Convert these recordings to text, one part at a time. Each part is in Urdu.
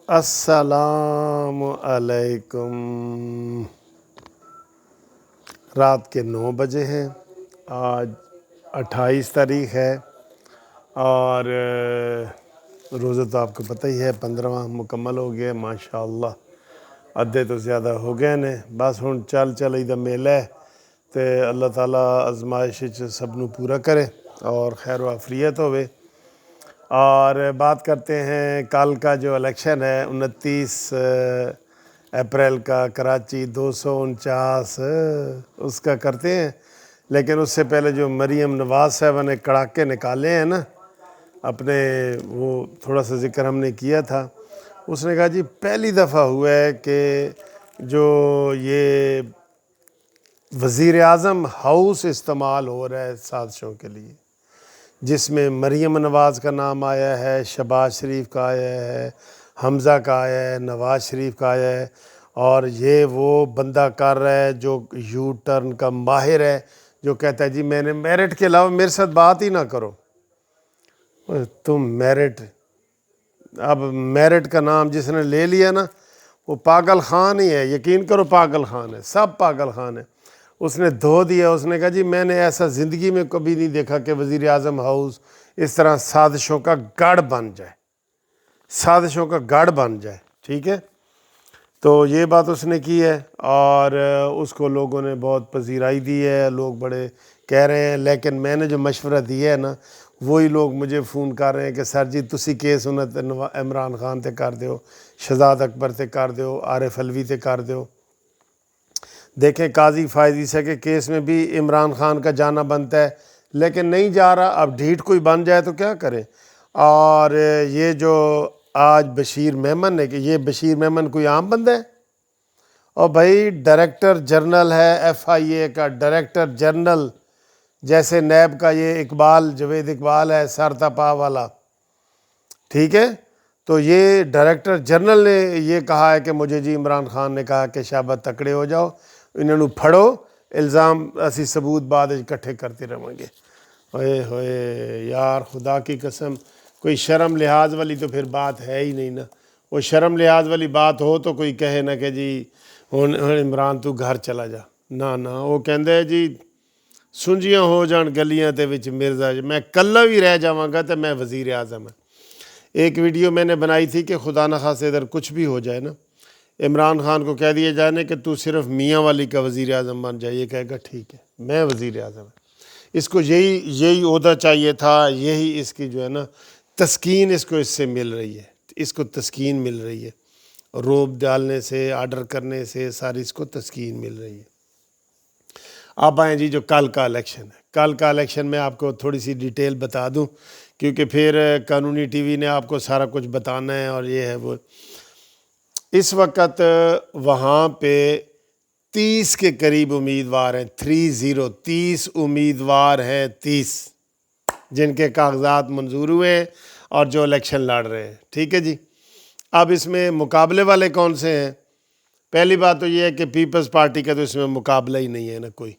السلام علیکم۔ رات کے 9 بجے ہیں، آج 28 تاریخ ہے اور روزہ تو آپ کو پتہ ہی ہے 15واں مکمل ہو گیا ماشاءاللہ، ادھے تو زیادہ ہو گئے نے، بس ہن چل ایدہ میلہ ہے تے اللہ تعالیٰ آزمائش سب نو پورا کرے اور خیر و عافیت ہوئے۔ اور بات کرتے ہیں کل کا جو الیکشن ہے 29 اپریل کا، کراچی 249 اس کا کرتے ہیں، لیکن اس سے پہلے جو مریم نواز صاحبہ نے کڑاکے نکالے ہیں نا اپنے، وہ تھوڑا سا ذکر ہم نے کیا تھا۔ اس نے کہا جی پہلی دفعہ ہوا ہے کہ جو یہ وزیر اعظم ہاؤس استعمال ہو رہا ہے سازشوں کے لیے، جس میں مریم نواز کا نام آیا ہے، شہباز شریف کا آیا ہے، حمزہ کا آیا ہے، نواز شریف کا آیا ہے، اور یہ وہ بندہ کر رہا ہے جو یو ٹرن کا ماہر ہے، جو کہتا ہے جی میں نے میرٹ کے علاوہ میرے ساتھ بات ہی نہ کرو۔ تم میرٹ، اب میرٹ کا نام جس نے لے لیا نا وہ پاگل خان ہی ہے، یقین کرو پاگل خان ہے، سب پاگل خان ہے۔ اس نے دھو دیا، اس نے کہا جی میں نے ایسا زندگی میں کبھی نہیں دیکھا کہ وزیر اعظم ہاؤس اس طرح سازشوں کا گڑھ بن جائے، سازشوں کا گڑھ بن جائے، ٹھیک ہے۔ تو یہ بات اس نے کی ہے اور اس کو لوگوں نے بہت پذیرائی دی ہے، لوگ بڑے کہہ رہے ہیں، لیکن میں نے جو مشورہ دیا ہے نا وہی لوگ مجھے فون کر رہے ہیں کہ سر جی تسی کیس انہیں عمران خان تے کر دیو، شہزاد اکبر تے کر دیو، عارف علوی تے کر دیو۔ دیکھیں قاضی فائز عیسیٰ کے کیس میں بھی عمران خان کا جانا بنتا ہے، لیکن نہیں جا رہا، اب ڈھیٹ کوئی بن جائے تو کیا کریں۔ اور یہ جو آج بشیر میمن ہے، کہ یہ بشیر میمن کوئی عام بندہ ہے؟ اور بھائی ڈائریکٹر جنرل ہے ایف آئی اے کا، ڈائریکٹر جنرل، جیسے نیب کا یہ اقبال، جوید اقبال ہے سرتاپا والا، ٹھیک ہے۔ تو یہ ڈائریکٹر جنرل نے یہ کہا ہے کہ مجھے جی عمران خان نے کہا کہ شابت تکڑے ہو جاؤ، انہوں پھڑو، الزام اسی ثبوت بعد اکٹھے کرتے رہیں گے۔ ہوئے ہوئے یار، خدا کی قسم کوئی شرم لحاظ والی تو پھر بات ہے ہی نہیں نا۔ وہ شرم لحاظ والی بات ہو تو کوئی کہے نا کہ جی ہن عمران تو گھر چلا جا، نہ وہ کہندے ہے جی سنجیاں ہو جان گلیاں تے وچ مرزا، میں کلہ بھی رہ جاواں گا تے میں وزیر اعظم ہوں۔ ایک ویڈیو میں نے بنائی تھی کہ خدا نخواستہ ادھر کچھ بھی ہو جائے نا، عمران خان کو کہہ دیا جائے نا کہ تو صرف میاں والی کا وزیر اعظم بن جائے، یہ کہے گا ٹھیک ہے میں وزیر اعظم ہوں۔ اس کو یہی عہدہ چاہیے تھا، یہی اس کی جو ہے نا تسکین اس کو اس سے مل رہی ہے، اس کو تسکین مل رہی ہے، روب ڈالنے سے، آرڈر کرنے سے ساری اس کو تسکین مل رہی ہے۔ آپ آئیں جی جو کل کا الیکشن ہے، کل کا الیکشن میں آپ کو تھوڑی سی ڈیٹیل بتا دوں، کیونکہ پھر قانونی ٹی وی نے آپ کو سارا کچھ بتانا ہے، اور یہ ہے وہ اس وقت وہاں پہ 30 کے قریب امیدوار ہیں، 30 امیدوار ہیں، 30 جن کے کاغذات منظور ہوئے ہیں اور جو الیکشن لڑ رہے ہیں، ٹھیک ہے جی۔ اب اس میں مقابلے والے کون سے ہیں؟ پہلی بات تو یہ ہے کہ پیپلز پارٹی کا تو اس میں مقابلہ ہی نہیں ہے نا کوئی،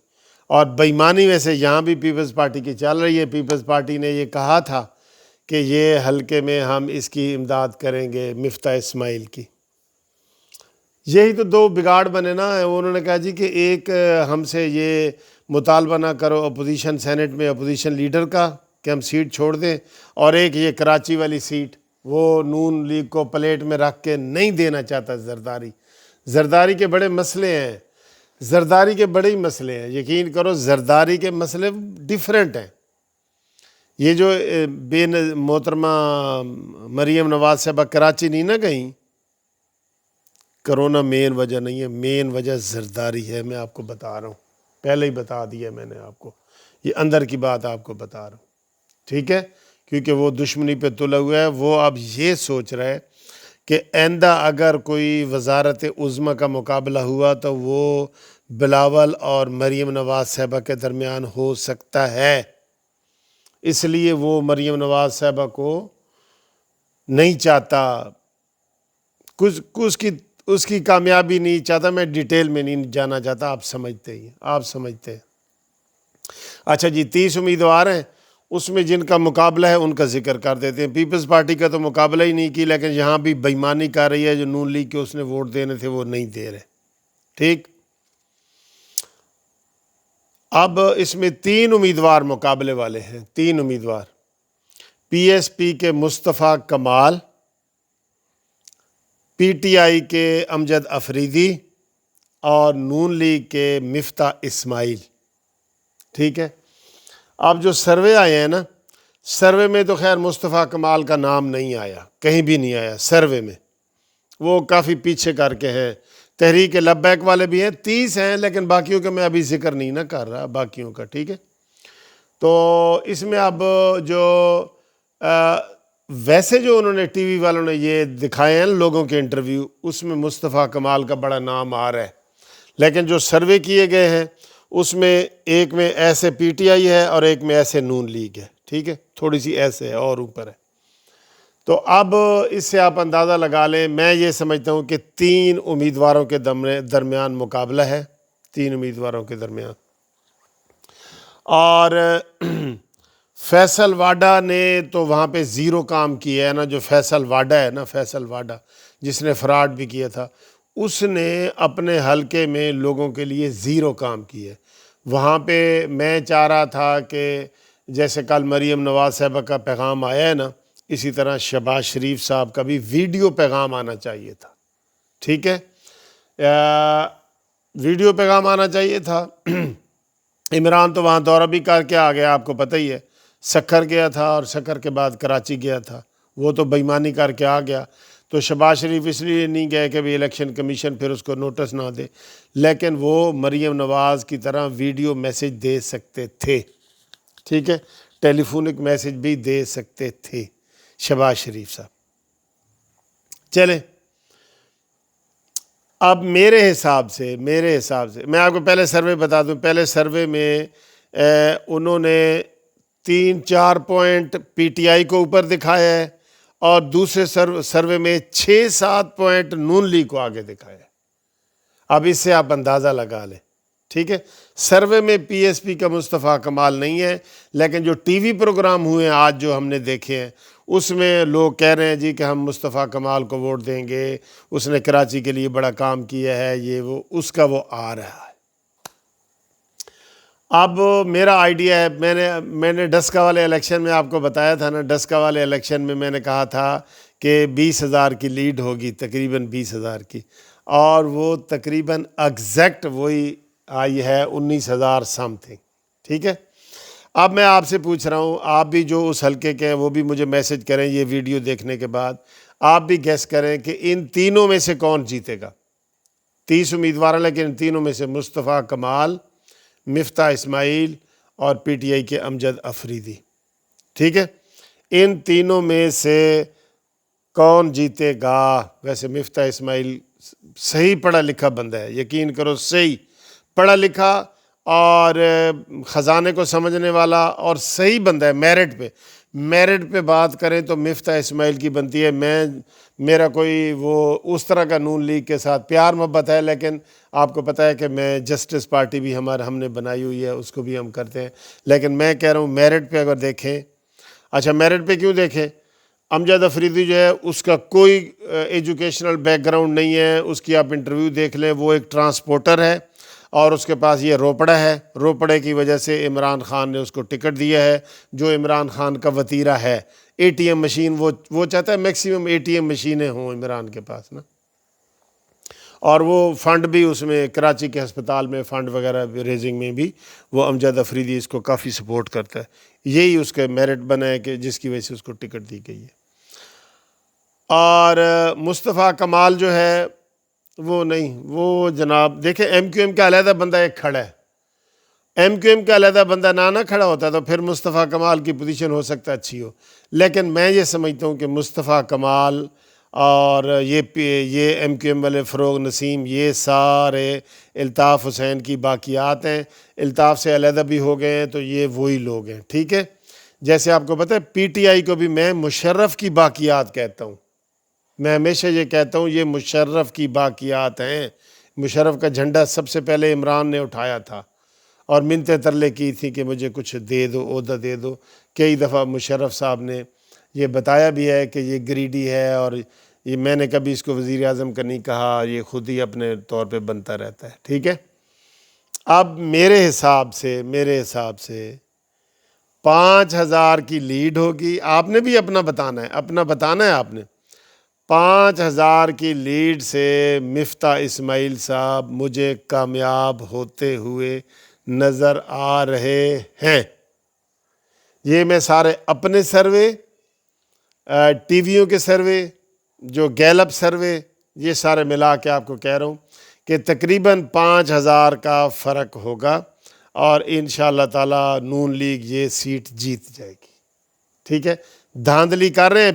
اور بے ایمانی ویسے یہاں بھی پیپلز پارٹی کی چل رہی ہے۔ پیپلز پارٹی نے یہ کہا تھا کہ یہ حلقے میں ہم اس کی امداد کریں گے، مفتاح اسماعیل کی۔ یہی تو دو بگاڑ بنے نا، انہوں نے کہا جی کہ ایک ہم سے یہ مطالبہ نہ کرو اپوزیشن سینٹ میں اپوزیشن لیڈر کا کہ ہم سیٹ چھوڑ دیں، اور ایک یہ کراچی والی سیٹ وہ نون لیگ کو پلیٹ میں رکھ کے نہیں دینا چاہتا زرداری کے بڑے مسئلے ہیں، زرداری کے بڑے ہی مسئلے ہیں، یقین کرو زرداری کے مسئلے ڈیفرنٹ ہیں۔ یہ جو بے محترمہ مریم نواز صاحبہ کراچی نہیں نہ گئیں، کرونا مین وجہ نہیں ہے، مین وجہ زرداری ہے، میں آپ کو بتا رہا ہوں، پہلے ہی بتا دیا میں نے آپ کو، یہ اندر کی بات آپ کو بتا رہا ہوں، ٹھیک ہے۔ کیونکہ وہ دشمنی پہ تلا ہوا ہے، وہ اب یہ سوچ رہا ہے کہ آئندہ اگر کوئی وزارت عظمیٰ کا مقابلہ ہوا تو وہ بلاول اور مریم نواز صاحبہ کے درمیان ہو سکتا ہے، اس لیے وہ مریم نواز صاحبہ کو نہیں چاہتا، اس کی کامیابی نہیں چاہتا۔ میں ڈیٹیل میں نہیں جانا چاہتا، آپ سمجھتے ہی ہیں، آپ سمجھتے ہیں۔ اچھا جی 30 امیدوار ہیں، اس میں جن کا مقابلہ ہے ان کا ذکر کر دیتے ہیں۔ پیپلز پارٹی کا تو مقابلہ ہی نہیں کی، لیکن یہاں بھی بےایمانی کر رہی ہے، جو نون لیگ کے اس نے ووٹ دینے تھے وہ نہیں دے رہے۔ ٹھیک، اب اس میں 3 امیدوار مقابلے والے ہیں، 3 امیدوار۔ پی ایس پی کے مصطفیٰ کمال، پی ٹی آئی کے امجد افریدی اور نون لیگ کے مفتاح اسماعیل۔ ٹھیک ہے، اب جو سروے آئے ہیں نا، سروے میں تو خیر مصطفیٰ کمال کا نام نہیں آیا، کہیں بھی نہیں آیا سروے میں، وہ کافی پیچھے کر کے ہیں۔ تحریک لبیک والے بھی ہیں، 30 ہیں، لیکن باقیوں کا میں ابھی ذکر نہیں نہ کر رہا باقیوں کا۔ ٹھیک ہے، تو اس میں اب جو ویسے جو انہوں نے ٹی وی والوں نے یہ دکھائے ہیں لوگوں کے انٹرویو، اس میں مصطفیٰ کمال کا بڑا نام آ رہا ہے، لیکن جو سروے کیے گئے ہیں اس میں ایک میں ایسے پی ٹی آئی ہے اور ایک میں ایسے نون لیگ ہے۔ ٹھیک ہے، تھوڑی سی ایسے ہے اور اوپر ہے۔ تو اب اس سے آپ اندازہ لگا لیں، میں یہ سمجھتا ہوں کہ 3 امیدواروں کے درمیان مقابلہ ہے، 3 امیدواروں کے درمیان۔ اور فیصل واڈا نے تو وہاں پہ 0 کام کیا ہے نا، جو فیصل واڈا ہے نا، فیصل واڈا جس نے فراڈ بھی کیا تھا، اس نے اپنے حلقے میں لوگوں کے لیے 0 کام کیا ہے۔ وہاں پہ میں چاہ رہا تھا کہ جیسے کل مریم نواز صاحبہ کا پیغام آیا ہے نا، اسی طرح شہباز شریف صاحب کا بھی ویڈیو پیغام آنا چاہیے تھا۔ ٹھیک ہے، ویڈیو پیغام آنا چاہیے تھا۔ عمران تو وہاں دورہ بھی کر کے آ گیا، آپ کو پتہ ہی ہے، سکھر گیا تھا اور سکھر کے بعد کراچی گیا تھا، وہ تو بےایمانی کر کے آ گیا۔ تو شہباز شریف اس لیے نہیں گئے کہ بھی الیکشن کمیشن پھر اس کو نوٹس نہ دے، لیکن وہ مریم نواز کی طرح ویڈیو میسج دے سکتے تھے۔ ٹھیک ہے، ٹیلی فونک میسج بھی دے سکتے تھے شہباز شریف صاحب۔ چلیں، اب میرے حساب سے میں آپ کو پہلے سروے بتا دوں، پہلے سروے میں انہوں نے 3-4 پوائنٹ پی ٹی آئی کو اوپر دکھایا ہے، اور دوسرے سروے میں 6-7 پوائنٹ نون لیگ کو آگے دکھایا ہے۔ اب اس سے آپ اندازہ لگا لیں۔ ٹھیک ہے، سروے میں پی ایس پی کا مصطفیٰ کمال نہیں ہے، لیکن جو ٹی وی پروگرام ہوئے ہیں آج جو ہم نے دیکھے ہیں، اس میں لوگ کہہ رہے ہیں جی کہ ہم مصطفیٰ کمال کو ووٹ دیں گے، اس نے کراچی کے لیے بڑا کام کیا ہے، یہ وہ، اس کا وہ آ رہا ہے۔ اب میرا آئیڈیا ہے، میں نے ڈسکا والے الیکشن میں آپ کو بتایا تھا نا، ڈسکا والے الیکشن میں میں نے کہا تھا کہ 20,000 کی لیڈ ہوگی، تقریباً 20,000 کی، اور وہ تقریباً ایگزیکٹ وہی آئی ہے 19,000 سم تھنگ۔ ٹھیک ہے، اب میں آپ سے پوچھ رہا ہوں، آپ بھی جو اس حلقے کے ہیں وہ بھی مجھے میسج کریں یہ ویڈیو دیکھنے کے بعد، آپ بھی گیس کریں کہ ان تینوں میں سے کون جیتے گا۔ 30 امیدوار ہیں، لیکن ان تینوں میں سے مصطفیٰ کمال، مفتاح اسماعیل اور پی ٹی آئی کے امجد افریدی۔ ٹھیک ہے، ان تینوں میں سے کون جیتے گا؟ ویسے مفتاح اسماعیل صحیح پڑھا لکھا بندہ ہے، یقین کرو، صحیح پڑھا لکھا اور خزانے کو سمجھنے والا اور صحیح بندہ ہے۔ میرٹ پہ بات کریں تو مفتاح اسماعیل کی بنتی ہے۔ میرا کوئی وہ اس طرح کا نون لیگ کے ساتھ پیار محبت ہے، لیکن آپ کو پتہ ہے کہ میں جسٹس پارٹی بھی ہم نے بنائی ہوئی ہے، اس کو بھی ہم کرتے ہیں، لیکن میں کہہ رہا ہوں میرٹ پہ اگر دیکھیں، اچھا میرٹ پہ کیوں دیکھیں؟ امجد افریدی جو ہے اس کا کوئی ایجوکیشنل بیک گراؤنڈ نہیں ہے، اس کی آپ انٹرویو دیکھ لیں، وہ ایک ٹرانسپورٹر ہے اور اس کے پاس یہ روپڑا ہے، روپڑے کی وجہ سے عمران خان نے اس کو ٹکٹ دیا ہے، جو عمران خان کا وتیرہ ہے۔ اے ٹی ایم مشین وہ چاہتا ہے میکسیمم اے ٹی ایم مشینیں ہوں عمران کے پاس نا، اور وہ فنڈ بھی اس میں کراچی کے ہسپتال میں فنڈ وغیرہ ریزنگ میں بھی وہ امجد افریدی اس کو کافی سپورٹ کرتا ہے۔ یہی اس کا میرٹ بنا ہے کہ جس کی وجہ سے اس کو ٹکٹ دی گئی ہے۔ اور مصطفیٰ کمال جو ہے وہ نہیں، وہ جناب دیکھیں ایم کیو ایم کا علیحدہ بندہ ایک کھڑا ہے، ایم کیو ایم کا علیحدہ بندہ نہ کھڑا ہوتا تو پھر مصطفیٰ کمال کی پوزیشن ہو سکتا اچھی ہو، لیکن میں یہ سمجھتا ہوں کہ مصطفیٰ کمال اور یہ ایم کیو ایم والے فروغ نسیم، یہ سارے الطاف حسین کی باقیات ہیں، الطاف سے علیحدہ بھی ہو گئے ہیں، تو یہ وہی لوگ ہیں۔ ٹھیک ہے، جیسے آپ کو پتہ ہے پی ٹی آئی کو بھی میں مشرف کی باقیات کہتا ہوں، میں ہمیشہ یہ کہتا ہوں یہ مشرف کی باقیات ہیں۔ مشرف کا جھنڈا سب سے پہلے عمران نے اٹھایا تھا اور منتیں ترلے کی تھی کہ مجھے کچھ دے دو، عہدہ دے دو، کئی دفعہ مشرف صاحب نے یہ بتایا بھی ہے کہ یہ گریڈی ہے، اور یہ میں نے کبھی اس کو وزیر اعظم کا نہیں کہا، یہ خود ہی اپنے طور پہ بنتا رہتا ہے، ٹھیک ہے۔ اب میرے حساب سے 5,000 کی لیڈ ہوگی، آپ نے بھی اپنا بتانا ہے آپ نے۔ 5,000 کی لیڈ سے مفتاح اسماعیل صاحب مجھے کامیاب ہوتے ہوئے نظر آ رہے ہیں۔ یہ میں سارے اپنے سروے، ٹی ویوں کے سروے، جو گیلپ سروے، یہ سارے ملا کے آپ کو کہہ رہا ہوں کہ تقریباً 5,000 کا فرق ہوگا، اور انشاءاللہ تعالی نون لیگ یہ سیٹ جیت جائے گی، ٹھیک ہے۔ دھاندلی کر رہے ہیں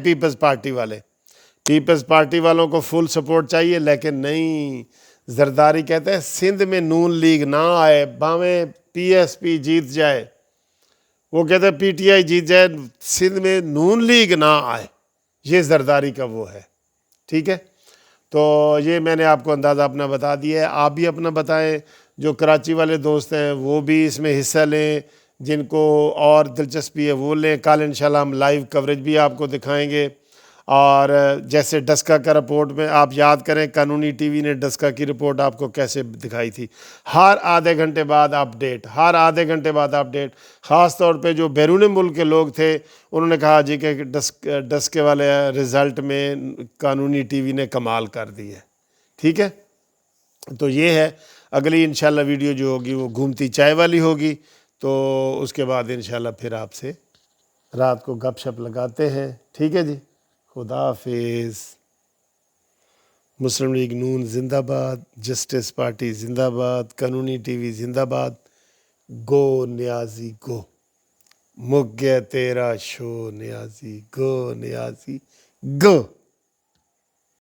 پیپلز پارٹی والوں کو فل سپورٹ چاہیے، لیکن نہیں، زرداری کہتے ہیں سندھ میں نون لیگ نہ آئے، باویں پی ایس پی جیت جائے، وہ کہتے ہیں پی ٹی آئی جیت جائے، سندھ میں نون لیگ نہ آئے، یہ زرداری کا وہ ہے، ٹھیک ہے۔ تو یہ میں نے آپ کو اندازہ اپنا بتا دیا ہے، آپ بھی اپنا بتائیں، جو کراچی والے دوست ہیں وہ بھی اس میں حصہ لیں، جن کو اور دلچسپی ہے وہ لیں۔ کل انشاءاللہ ہم لائیو کوریج بھی آپ کو دکھائیں گے، اور جیسے ڈسکا کا رپورٹ میں آپ یاد کریں، قانونی ٹی وی نے ڈسکا کی رپورٹ آپ کو کیسے دکھائی تھی، ہر آدھے گھنٹے بعد اپڈیٹ، خاص طور پہ جو بیرون ملک کے لوگ تھے انہوں نے کہا جی کہ ڈسکے والے رزلٹ میں قانونی ٹی وی نے کمال کر دی ہے، ٹھیک ہے۔ تو یہ ہے، اگلی انشاءاللہ ویڈیو جو ہوگی وہ گھومتی چائے والی ہوگی، تو اس کے بعد انشاءاللہ پھر آپ سے رات کو گپ شپ لگاتے ہیں، ٹھیک ہے جی۔ خدا حافظ۔ مسلم لیگ نون زندہ باد، جسٹس پارٹی زندہ باد، قانونی ٹی وی زندہ باد، گو نیازی گو، مک گیا تیرا شو نیازی، گو نیازی گو۔